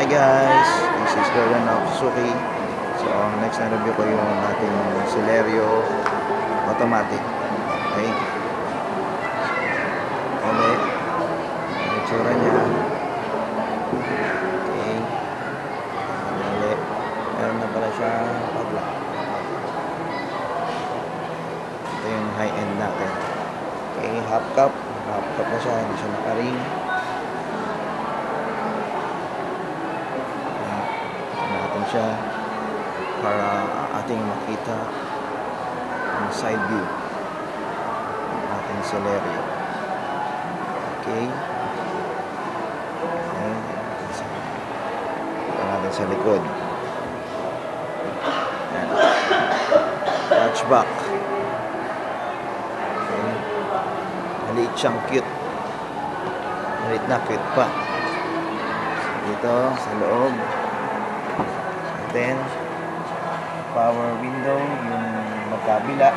Hi guys, this is Gordon of Suzuki. So next na review ko yung ating Celerio automatic. Okay. Okay. Ang itsura niya. Okay. Dali. Meron na pala siya padlock. Ito yung high end natin. Okay, half cup. Half cup na siya, hindi siya naka-ring. Siya para ating makita ang side view ng ating Celerio. Okay. Ito natin sa likod. Hatchback. Okay. Maliit siyang cute. Maliit na cute pa. Dito sa loob. Then power window yung magkabila.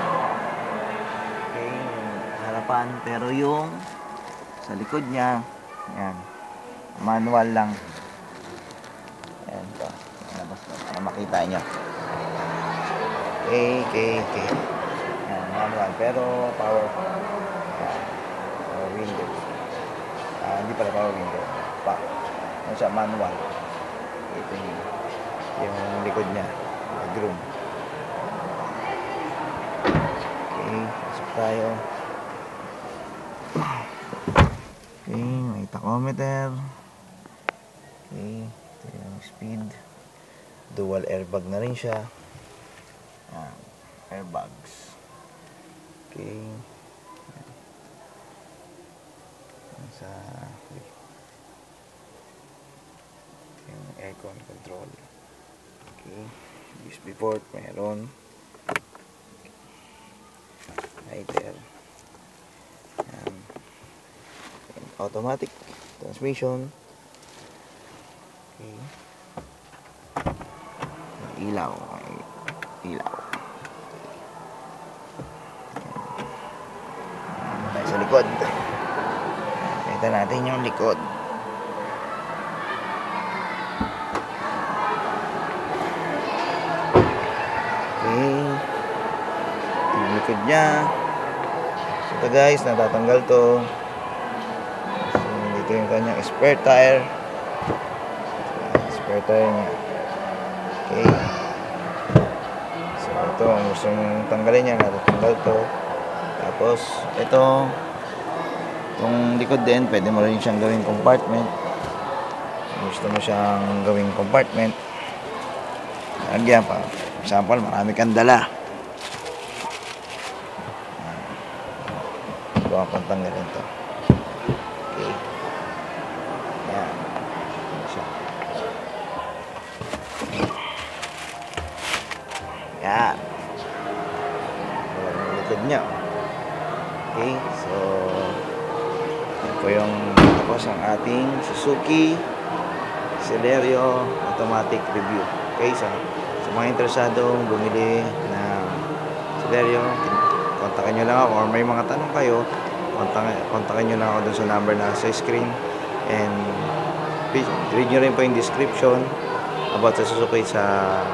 Okay, yung harapan, pero yung sa likod niya, yan, manual lang. Yan to, labas na para makita nyo. Okay. Yan, manual, pero power window. Hindi pala power window, ano siya, manual. Ito yung likod niya, legroom. Okay, pasok tayo. Okay, may tachometer. Okay, ito yung speed. Dual airbag na rin siya. Airbags. Okay. Sa yung aircon control. Okay, USB port meron. Lighter. Automatic transmission. Okay. Ilaw. Tayo sa likod. Kita natin yung likod. Yung likod niya. So ito guys, natatanggal to. So, dito yung kanyang spare tire. Spare tire niya. Okay. So ito, ang gusto mong tanggalin niya, natatanggal to. Tapos ito, itong likod din, pwede mo rin siyang gawing compartment. Gusto mo siyang gawing compartment, lagyan pa. Example, marami kang dala. Buwan kong tanggalin to. Okay. Yan. Siya. Yan. Walang likod niya. Okay. So, yan po yung tapos ang ating Suzuki Celerio automatic review. Okay. So, sa mga interesadong bumili ng Celerio, kontakin nyo lang ako, or may mga tanong kayo, kontakin nyo lang ako dun sa number na sa screen, and read nyo rin po yung description about sa Suzuki sa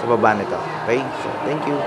baba nito. Okay? So, thank you.